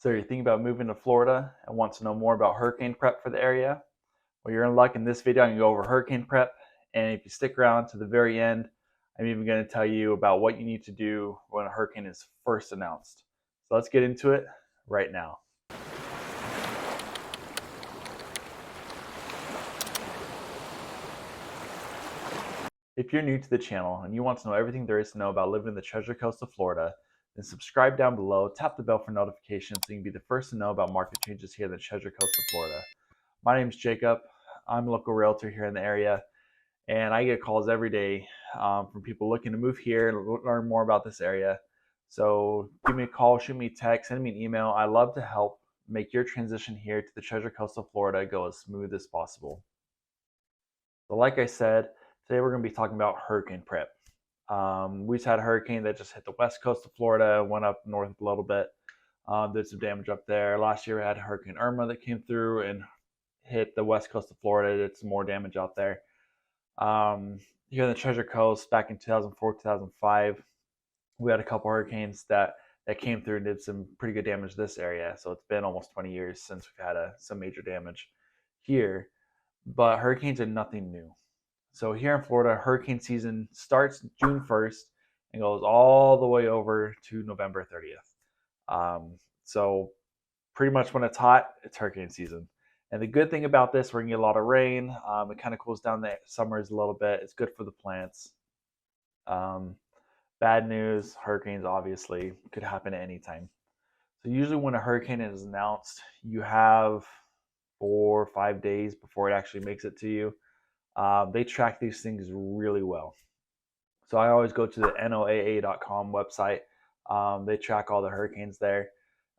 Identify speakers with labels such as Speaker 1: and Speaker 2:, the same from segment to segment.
Speaker 1: So you're thinking about moving to Florida and want to know more about hurricane prep for the area? Well, you're in luck. In this video, I'm going to go over hurricane prep. And if you stick around to the very end, I'm even going to tell you about what you need to do when a hurricane is first announced. So let's get into it right now. If you're new to the channel and you want to know everything there is to know about living in the Treasure Coast of Florida, then subscribe down below, tap the bell for notifications so you can be the first to know about market changes here in the Treasure Coast of Florida. My name is Jacob. I'm a local realtor here in the area, and I get calls every day from people looking to move here and learn more about this area. So give me a call, shoot me a text, send me an email. I love to help make your transition here to the Treasure Coast of Florida go as smooth as possible. So like I said, today we're going to be talking about hurricane prep. We just had a hurricane that just hit the west coast of Florida, went up north a little bit, did some damage up there. Last year we had Hurricane Irma that came through and hit the west coast of Florida, did some more damage out there. Here in the Treasure Coast back in 2004, 2005, we had a couple hurricanes that came through and did some pretty good damage to this area. So it's been almost 20 years since we've had some major damage here. But hurricanes are nothing new. So here in Florida, hurricane season starts June 1st and goes all the way over to November 30th. So pretty much when it's hot, it's hurricane season. And the good thing about this, we're gonna get a lot of rain. It kind of cools down the summers a little bit. It's good for the plants. Bad news, hurricanes obviously could happen at any time. So usually when a hurricane is announced, you have 4 or 5 days before it actually makes it to you. They track these things really well. So I always go to the NOAA.com website. They track all the hurricanes there,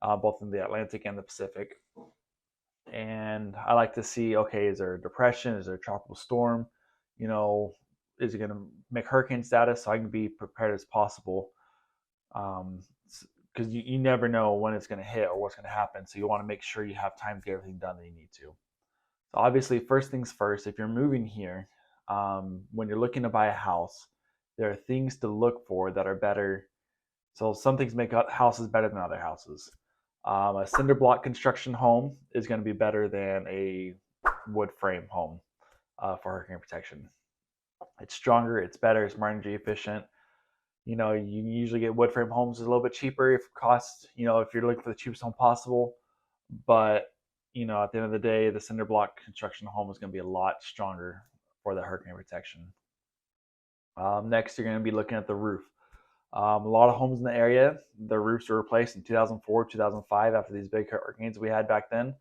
Speaker 1: both in the Atlantic and the Pacific. And I like to see, okay, is there a depression? Is there a tropical storm? You know, is it going to make hurricane status so I can be prepared as possible? Because you never know when it's going to hit or what's going to happen. So you want to make sure you have time to get everything done that you need to. So obviously, first things first, if you're moving here, when you're looking to buy a house, there are things to look for that are better. So some things make houses better than other houses. A cinder block construction home is going to be better than a wood frame home for hurricane protection. It's stronger, it's better, it's more energy efficient. You know, you usually get wood frame homes a little bit cheaper if cost, if you're looking for the cheapest home possible. But, at the end of the day, the cinder block construction home is going to be a lot stronger for the hurricane protection. Next, you're going to be looking at the roof. A lot of homes in the area, their roofs were replaced in 2004, 2005 after these big hurricanes we had back then.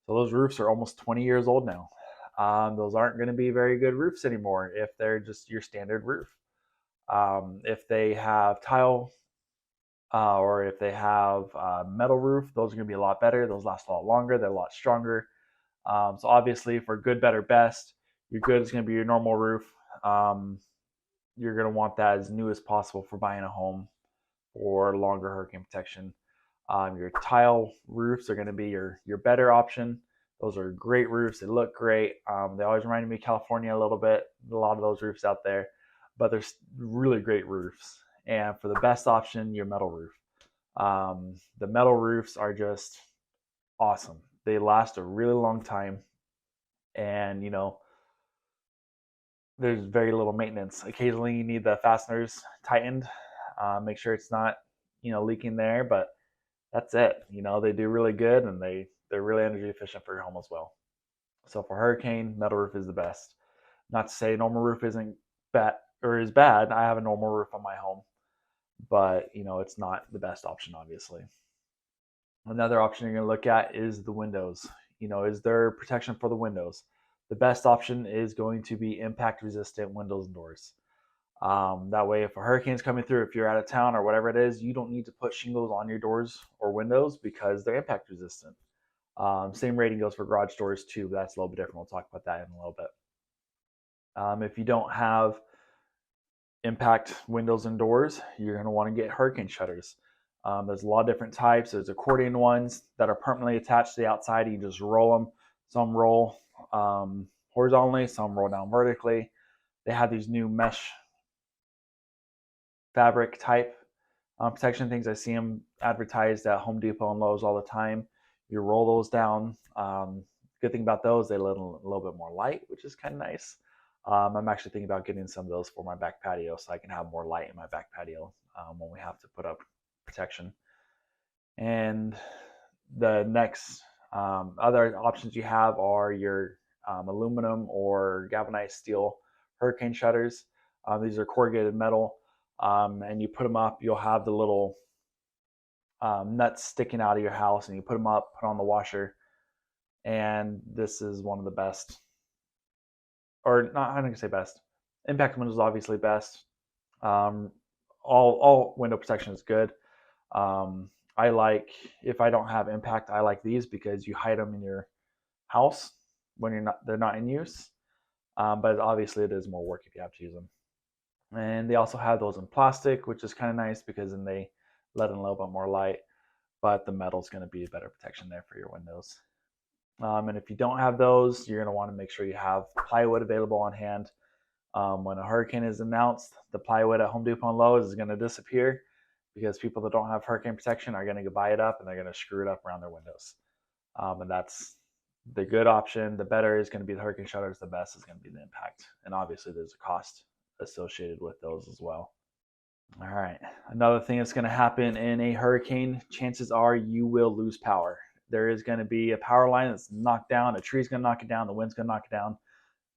Speaker 1: So those roofs are almost 20 years old now. Those aren't going to be very good roofs anymore if they're just your standard roof. If they have tile or if they have metal roof, those are going to be a lot better. Those last a lot longer. They're a lot stronger. So obviously for good, better, best, your good is going to be your normal roof. You're going to want that as new as possible for buying a home for longer hurricane protection. Your tile roofs are going to be your better option. Those are great roofs. They look great. They always remind me of California a little bit. A lot of those roofs out there, but they're really great roofs. And for the best option, your metal roof. The metal roofs are just awesome. They last a really long time, and there's very little maintenance. Occasionally you need the fasteners tightened, make sure it's not leaking there, but that's it. They do really good, and they're really energy efficient for your home as well. So for hurricane, metal roof is the best. Not to say normal roof isn't bad or is bad. I have a normal roof on my home, but it's not the best option, obviously. Another option you're going to look at is the windows. Is there protection for the windows? The best option is going to be impact resistant windows and doors. That way, if a hurricane's coming through, if you're out of town or whatever it is, you don't need to put shingles on your doors or windows because they're impact resistant. Same rating goes for garage doors too, but that's a little bit different. We'll talk about that in a little bit. If you don't have impact windows and doors, you're going to want to get hurricane shutters. There's a lot of different types. There's accordion ones that are permanently attached to the outside. You just roll them. Some roll horizontally, some roll down vertically. They have these new mesh fabric type protection things. I see them advertised at Home Depot and Lowe's all the time. You roll those down. Good thing about those, they let a little bit more light, which is kind of nice. I'm actually thinking about getting some of those for my back patio so I can have more light in my back patio when we have to put up protection. And the next other options you have are your aluminum or galvanized steel hurricane shutters. These are corrugated metal, and you put them up, you'll have the little nuts sticking out of your house, and you put them up, put on the washer, and this is one of the best, or not, I'm not gonna say best. Impact windows is obviously best. Um, all window protection is good. I like, if I don't have impact, I like these because you hide them in your house when they're not in use. But obviously it is more work if you have to use them. And they also have those in plastic, which is kind of nice because then they let in a little bit more light. But the metal is going to be a better protection there for your windows. And if you don't have those, you're going to want to make sure you have plywood available on hand. When a hurricane is announced, the plywood at Home Depot and Lowe's is going to disappear because people that don't have hurricane protection are going to buy it up and they're going to screw it up around their windows. And that's the good option. The better is going to be the hurricane shutters. The best is going to be the impact. And obviously there's a cost associated with those as well. All right. Another thing that's going to happen in a hurricane, chances are you will lose power. There is going to be a power line that's knocked down. A tree's going to knock it down. The wind's going to knock it down.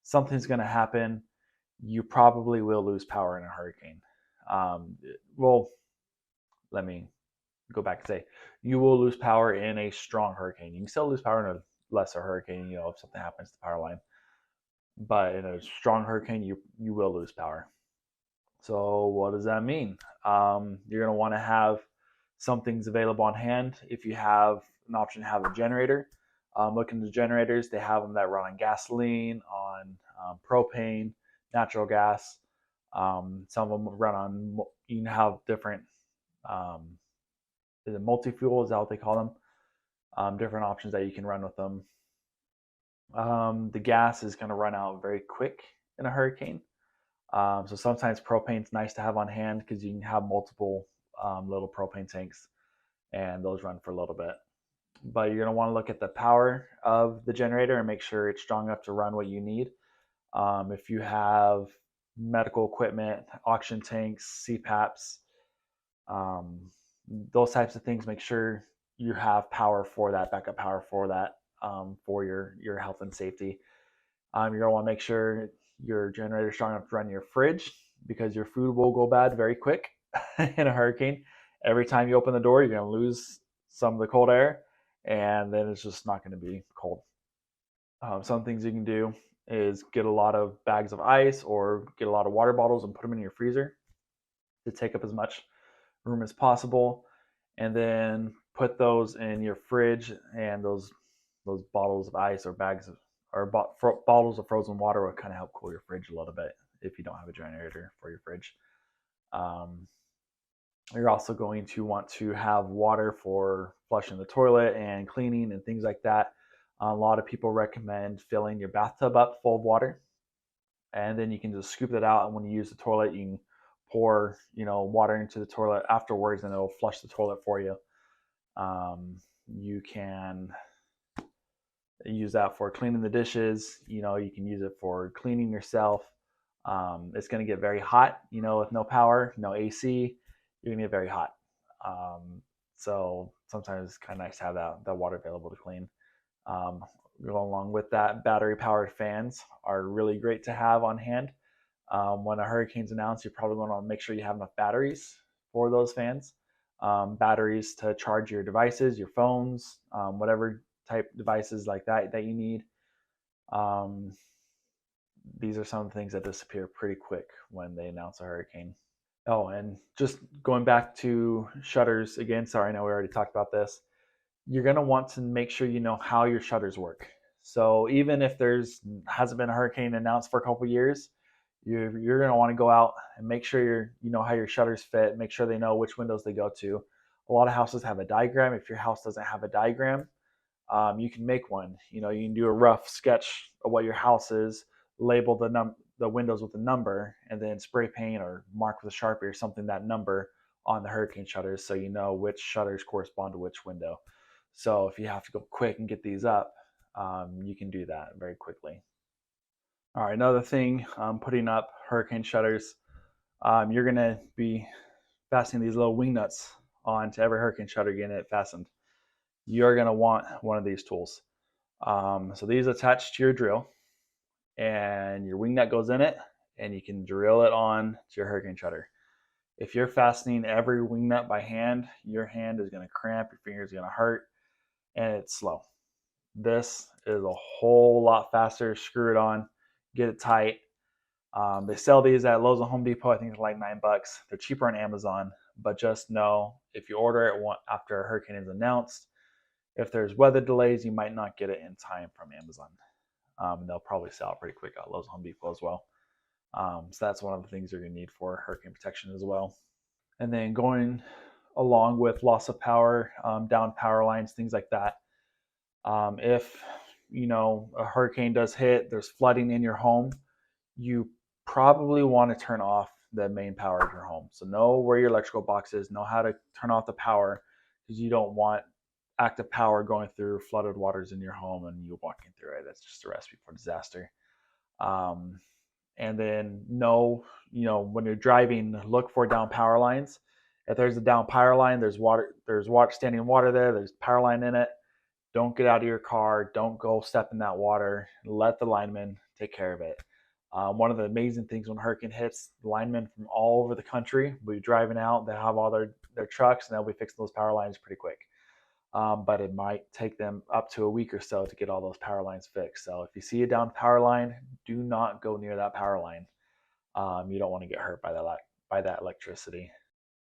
Speaker 1: Something's going to happen. You probably will lose power in a hurricane. Well, let me go back and say you will lose power in a strong hurricane. You can still lose power in a lesser hurricane, if something happens to the power line. But in a strong hurricane, you will lose power. So what does that mean? You're going to want to have some things available on hand. If you have an option to have a generator, look into generators. They have them that run on gasoline, on propane, natural gas. Some of them run on, you can have different, is it multi-fuel? Is that what they call them? Different options that you can run with them. The gas is going to run out very quick in a hurricane. So sometimes propane's nice to have on hand because you can have multiple little propane tanks and those run for a little bit. But you're going to want to look at the power of the generator and make sure it's strong enough to run what you need. If you have medical equipment, oxygen tanks, CPAPs, those types of things, make sure you have power for that, backup power for that, for your health and safety. You're going to want to make sure your generator is strong enough to run your fridge because your food will go bad very quick in a hurricane. Every time you open the door, you're going to lose some of the cold air, and then it's just not going to be cold. Some things you can do is get a lot of bags of ice or get a lot of water bottles and put them in your freezer to take up as much room as possible, and then put those in your fridge. And those bottles of ice or bags of bottles of frozen water will kind of help cool your fridge a little bit if you don't have a generator for your fridge. You're also going to want to have water for flushing the toilet and cleaning and things like that. A lot of people recommend filling your bathtub up full of water, and then you can just scoop it out. And when you use the toilet, you can pour water into the toilet afterwards, and it'll flush the toilet for you. You can use that for cleaning the dishes. You can use it for cleaning yourself. It's going to get very hot, with no power, no AC, you're going to get very hot. So sometimes it's kind of nice to have that water available to clean. Go along with that, battery powered fans are really great to have on hand. When a hurricane's announced, you're probably going to make sure you have enough batteries for those fans. Batteries to charge your devices, your phones, whatever type devices like that you need. These are some of the things that disappear pretty quick when they announce a hurricane. Oh, and just going back to shutters again, sorry, I know we already talked about this. You're going to want to make sure you know how your shutters work. So even if hasn't been a hurricane announced for a couple years, you're going to want to go out and make sure you know how your shutters fit, make sure they know which windows they go to. A lot of houses have a diagram. If your house doesn't have a diagram, you can make one. You can do a rough sketch of what your house is, label the windows with a number, and then spray paint or mark with a Sharpie or something that number on the hurricane shutters, so you know which shutters correspond to which window. So if you have to go quick and get these up, you can do that very quickly. All right, another thing, putting up hurricane shutters, you're gonna be fastening these little wing nuts onto every hurricane shutter, getting it fastened. You're gonna want one of these tools. So these attach to your drill, and your wing nut goes in it, and you can drill it on to your hurricane shutter. If you're fastening every wing nut by hand, your hand is going to cramp, your fingers are going to hurt, and it's slow. This is a whole lot faster. Screw it on, get it tight. They sell these at Lowe's and Home Depot. I think they're like $9. They're cheaper on Amazon, but just know if you order it after a hurricane is announced, if there's weather delays, you might not get it in time from Amazon. They'll probably sell pretty quick at Lowe's and Home Depot as well. So that's one of the things you're going to need for hurricane protection as well. And then going along with loss of power, down power lines, things like that. If a hurricane does hit, there's flooding in your home, you probably want to turn off the main power of your home. So know where your electrical box is, know how to turn off the power, because you don't want active power going through flooded waters in your home and you walking through it. That's just a recipe for disaster. And then know, when you're driving, look for down power lines. If there's a down power line, there's standing water there, there's power line in it. Don't get out of your car. Don't go step in that water. Let the linemen take care of it. One of the amazing things when a hurricane hits, the linemen from all over the country will be driving out. They have all their trucks, and they'll be fixing those power lines pretty quick. But it might take them up to a week or so to get all those power lines fixed. So if you see a down power line, do not go near that power line. You don't want to get hurt by that electricity.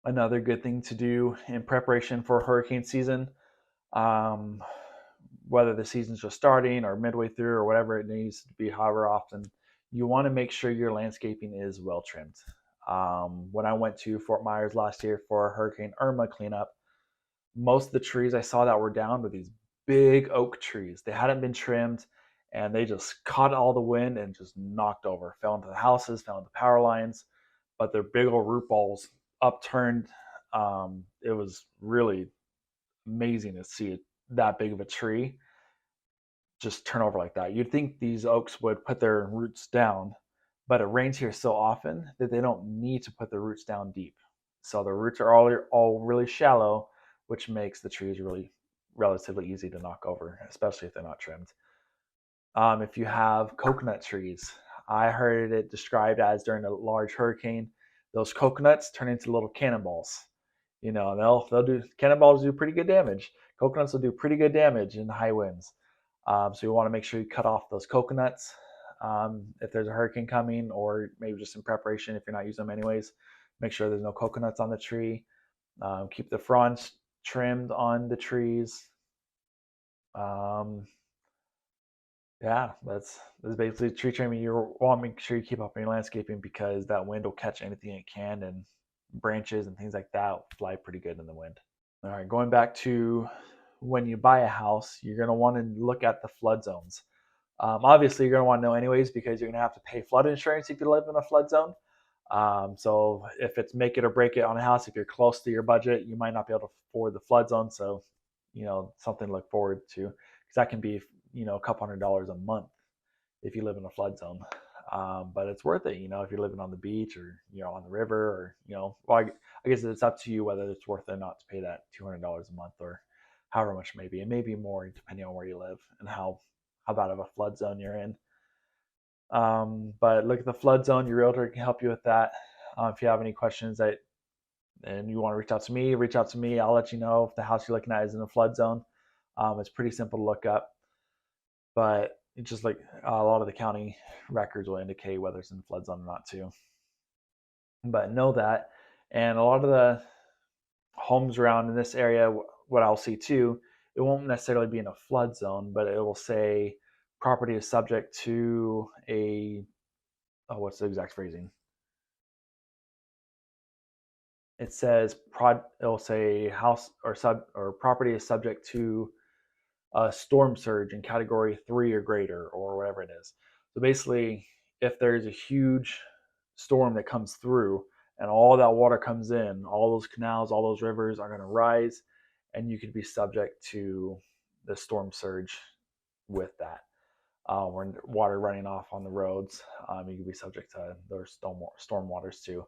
Speaker 1: Another good thing to do in preparation for hurricane season, whether the season's just starting or midway through or whatever it needs to be, however often, you want to make sure your landscaping is well trimmed. When I went to Fort Myers last year for Hurricane Irma cleanup, most of the trees I saw that were down were these big oak trees. They hadn't been trimmed, and they just caught all the wind and just knocked over, fell into the houses, fell into power lines, but their big old root balls upturned. It was really amazing to see that big of a tree just turn over like that. You'd think these oaks would put their roots down, but it rains here so often that they don't need to put their roots down deep. So the roots are all really shallow, which makes the trees really relatively easy to knock over, especially if they're not trimmed. If you have coconut trees, I heard it described as during a large hurricane, those coconuts turn into little cannonballs. They'll do cannonballs do pretty good damage. Coconuts will do pretty good damage in high winds. So you want to make sure you cut off those coconuts if there's a hurricane coming, or maybe just in preparation if you're not using them anyways. Make sure there's no coconuts on the tree. Keep the fronds trimmed on the trees. Yeah, that's basically tree trimming. You want to make sure you keep up on your landscaping, because that wind will catch anything it can, and branches and things like that fly pretty good in the wind. All right, going back to when you buy a house, you're going to want to look at the flood zones. Obviously, you're going to want to know anyways, because you're going to have to pay flood insurance if you live in a flood zone. So if it's make it or break it on a house, if you're close to your budget, you might not be able to afford the flood zone. So, something to look forward to, because that can be, a couple $100s a month if you live in a flood zone. But it's worth it, if you're living on the beach or, on the river, or, well, I guess it's up to you whether it's worth it or not to pay that $200 a month, or however much it may be. It may be more depending on where you live and how bad of a flood zone you're in. But look at the flood zone. Your realtor can help you with that. If you have any questions and you want to reach out to me. I'll let you know if the house you're looking at is in a flood zone. It's pretty simple to look up, but it's just like a lot of the county records will indicate whether it's in flood zone or not too. But know that, and a lot of the homes around in this area, what I'll see too, it won't necessarily be in a flood zone, but it will say property is subject to what's the exact phrasing? It says it'll say house or property is subject to a storm surge in category 3 or greater, or whatever it is. So basically, if there's a huge storm that comes through, and all that water comes in, all those canals, all those rivers are going to rise, and you could be subject to the storm surge with that. Or water running off on the roads, you could be subject to those storm waters too.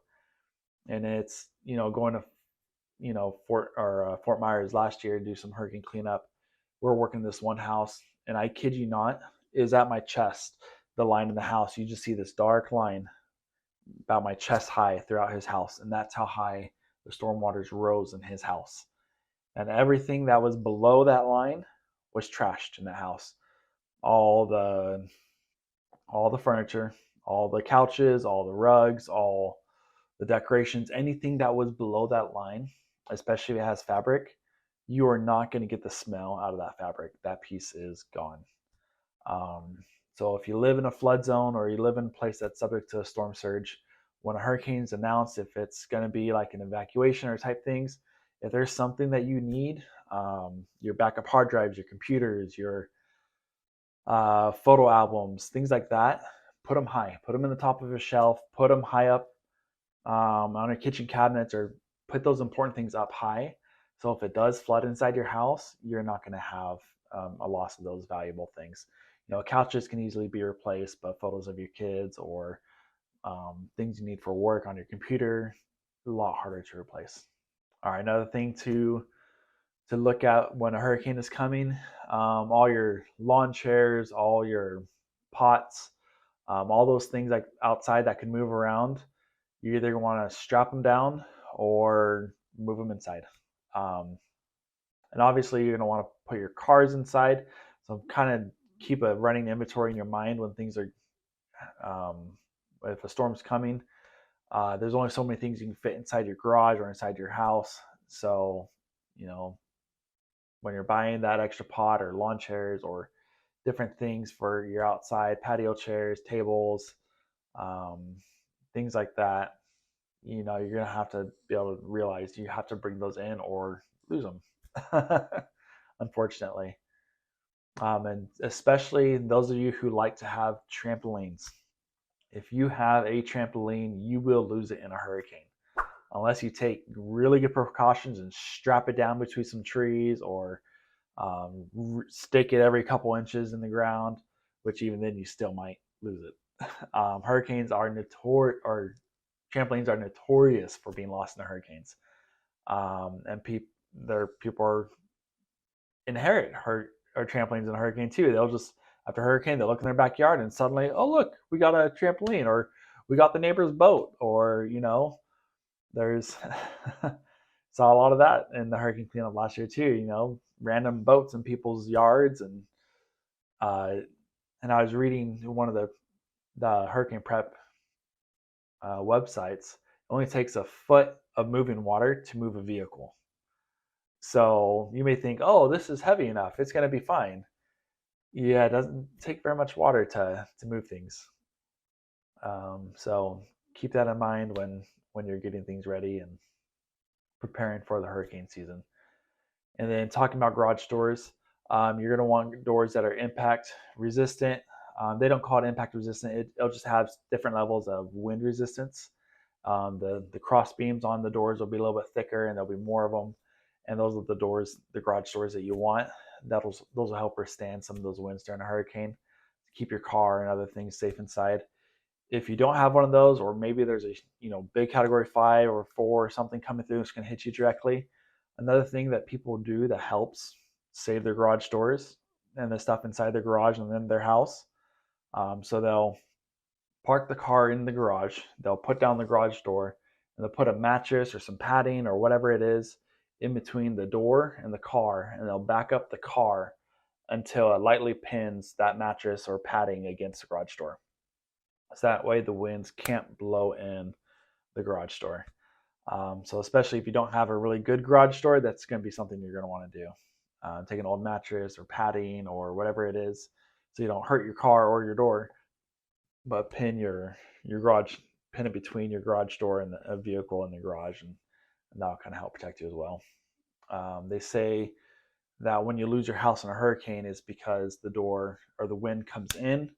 Speaker 1: And it's, going to, Fort Myers last year to do some hurricane cleanup. We're working this one house, and I kid you not, is at my chest, the line in the house. You just see this dark line about my chest high throughout his house, and that's how high the storm waters rose in his house. And everything that was below that line was trashed in the house. All the furniture, all the couches, all the rugs, all the decorations, anything that was below that line, especially if it has fabric, you are not going to get the smell out of that fabric. That piece is gone. So if you live in a flood zone or you live in a place that's subject to a storm surge, when a hurricane's announced, if it's going to be like an evacuation or type things, if there's something that you need, your backup hard drives, your computers, your photo albums, things like that, put them high. Put them in the top of a shelf. Put them high up on your kitchen cabinets, or put those important things up high. So if it does flood inside your house, you're not going to have a loss of those valuable things. Couches can easily be replaced, but photos of your kids or things you need for work on your computer, a lot harder to replace. All right, another thing to look at when a hurricane is coming, all your lawn chairs, all your pots, all those things like outside that can move around, you either want to strap them down or move them inside. And obviously you're going to want to put your cars inside. So kind of keep a running inventory in your mind when things are, if a storm's coming. There's only so many things you can fit inside your garage or inside your house. So, when you're buying that extra pot or lawn chairs or different things for your outside patio chairs, tables, things like that, you're going to have to be able to realize you have to bring those in or lose them, unfortunately. And especially those of you who like to have trampolines. If you have a trampoline, you will lose it in a hurricane. Unless you take really good precautions and strap it down between some trees or stick it every couple inches in the ground, which even then you still might lose it. Hurricanes are trampolines are notorious for being lost in the hurricanes. And people inherit trampolines in a hurricane too. They'll just, after a hurricane, they'll look in their backyard and suddenly, oh look, we got a trampoline, or we got the neighbor's boat, or there's saw a lot of that in the hurricane cleanup last year too. Random boats in people's yards, and I was reading one of the hurricane prep websites. It only takes a foot of moving water to move a vehicle. So you may think, oh, this is heavy enough, it's going to be fine. Yeah, it doesn't take very much water to move things. So keep that in mind when you're getting things ready and preparing for the hurricane season. And then talking about garage doors, you're going to want doors that are impact resistant. They don't call it impact resistant. It'll just have different levels of wind resistance. The cross beams on the doors will be a little bit thicker, and there'll be more of them. And those are the garage doors that you want. Those will help withstand some of those winds during a hurricane, to keep your car and other things safe inside. If you don't have one of those, or maybe there's a big category 5 or 4 or something coming through that's going to hit you directly, another thing that people do that helps save their garage doors and the stuff inside their garage and then their house. So they'll park the car in the garage, they'll put down the garage door, and they'll put a mattress or some padding or whatever it is in between the door and the car, and they'll back up the car until it lightly pins that mattress or padding against the garage door. So that way the winds can't blow in the garage door. So especially if you don't have a really good garage door, that's going to be something you're going to want to do. Take an old mattress or padding or whatever it is, so you don't hurt your car or your door, but pin it between your garage door and a vehicle in the garage, and that'll kind of help protect you as well. They say that when you lose your house in a hurricane is because the door or the wind comes in,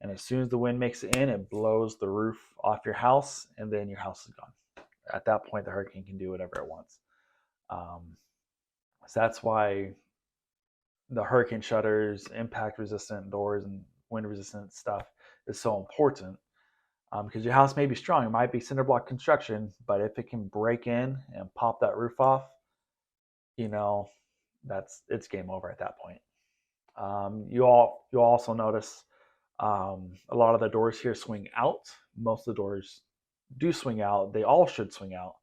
Speaker 1: and as soon as the wind makes it in, it blows the roof off your house, and then your house is gone. At that point, the hurricane can do whatever it wants. So that's why the hurricane shutters, impact resistant doors, and wind resistant stuff is so important. Because your house may be strong, it might be cinder block construction, but if it can break in and pop that roof off, you know, it's game over at that point. You'll also notice a lot of the doors here swing out. Most of the doors do swing out. They all should swing out.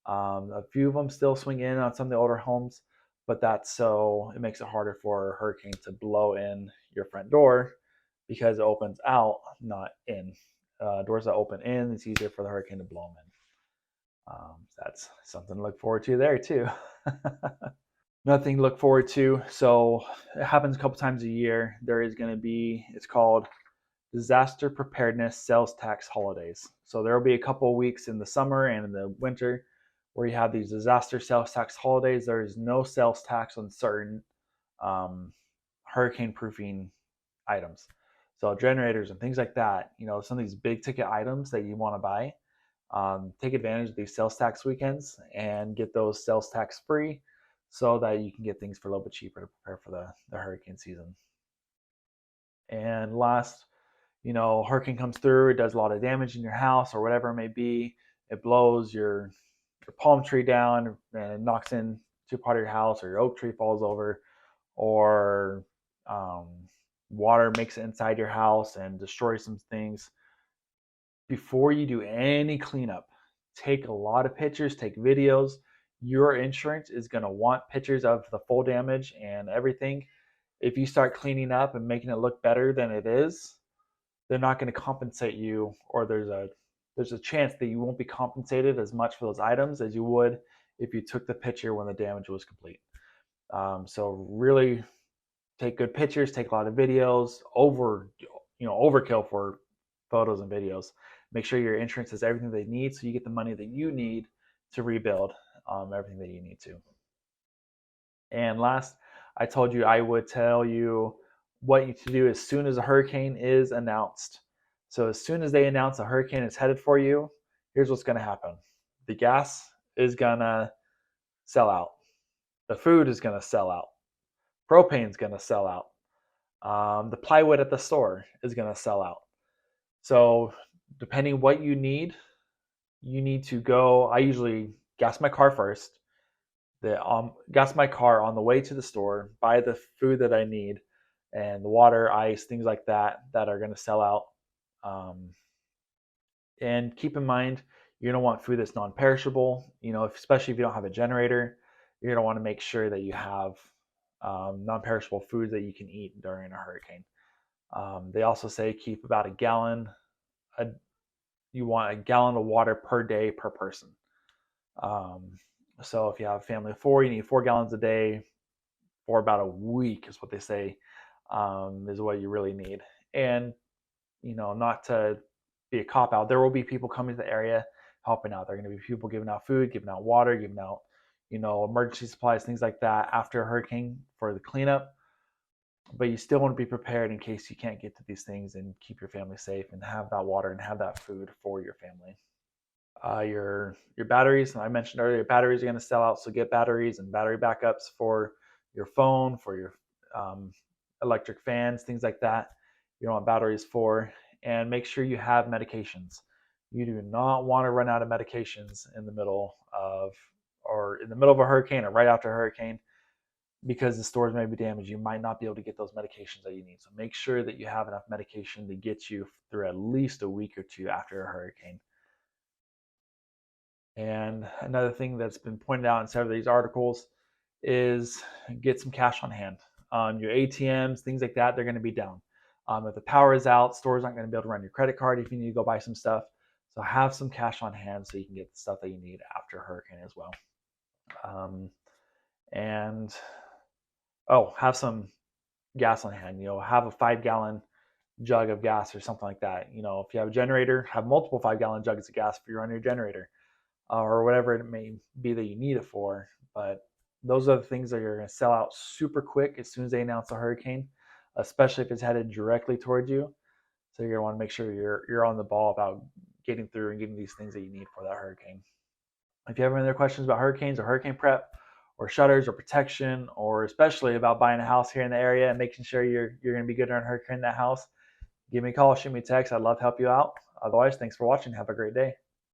Speaker 1: A few of them still swing in on some of the older homes, but that's so it makes it harder for a hurricane to blow in your front door because it opens out, not in. Doors that open in, it's easier for the hurricane to blow them in. That's something to look forward to there too. Nothing to look forward to. So it happens a couple times a year. There is going to be, it's called disaster preparedness sales tax holidays. So there will be a couple of weeks in the summer and in the winter where you have these disaster sales tax holidays. There is no sales tax on certain hurricane proofing items. So generators and things like that, some of these big ticket items that you want to buy, take advantage of these sales tax weekends and get those sales tax free so that you can get things for a little bit cheaper to prepare for the hurricane season. And last, hurricane comes through, it does a lot of damage in your house or whatever it may be. It blows your palm tree down and it knocks into part of your house, or your oak tree falls over, or water makes it inside your house and destroys some things. Before you do any cleanup, take a lot of pictures, take videos. Your insurance is going to want pictures of the full damage and everything. If you start cleaning up and making it look better than it is, they're not going to compensate you, or there's a chance that you won't be compensated as much for those items as you would if you took the picture when the damage was complete. So really take good pictures, take a lot of videos, overkill for photos and videos. Make sure your insurance has everything they need so you get the money that you need to rebuild everything that you need to. And last, I told you I would tell you what you to do as soon as a hurricane is announced. So as soon as they announce a hurricane is headed for you, here's what's going to happen. The gas is going to sell out. The food is going to sell out. Propane is going to sell out. The plywood at the store is going to sell out. So depending what you need to go. I usually gas my car first. Gas my car on the way to the store, buy the food that I need, and the water, ice, things like that are going to sell out. And keep in mind, you're going to want food that's non-perishable. Especially if you don't have a generator, you're going to want to make sure that you have non-perishable foods that you can eat during a hurricane. They also say keep about a gallon. You want a gallon of water per day per person. So if you have a family of 4, you need 4 gallons a day for about a week, is what they say, is what you really need. And not to be a cop out, there will be people coming to the area helping out. There are going to be people giving out food, giving out water, giving out emergency supplies, things like that after a hurricane for the cleanup. But you still want to be prepared in case you can't get to these things, and keep your family safe and have that water and have that food for your family. Your batteries, I mentioned earlier, batteries are going to sell out, so get batteries and battery backups for your phone, for your electric fans, things like that. You don't want batteries for. And make sure you have medications. You do not want to run out of medications in the middle of a hurricane or right after a hurricane, because the stores may be damaged. You might not be able to get those medications that you need. So make sure that you have enough medication to get you through at least a week or two after a hurricane. And another thing that's been pointed out in several of these articles is get some cash on hand. Your ATMs, things like that, they're going to be down. If the power is out, stores aren't going to be able to run your credit card if you need to go buy some stuff. So have some cash on hand so you can get the stuff that you need after a hurricane as well. Have some gas on hand. Have a 5-gallon jug of gas or something like that. If you have a generator, have multiple 5-gallon jugs of gas for your generator. Or whatever it may be that you need it for. But those are the things that are going to sell out super quick as soon as they announce a hurricane, especially if it's headed directly towards you. So you're going to want to make sure you're on the ball about getting through and getting these things that you need for that hurricane. If you have any other questions about hurricanes or hurricane prep or shutters or protection, or especially about buying a house here in the area and making sure you're going to be good during a hurricane in that house, give me a call, shoot me a text. I'd love to help you out. Otherwise, thanks for watching. Have a great day.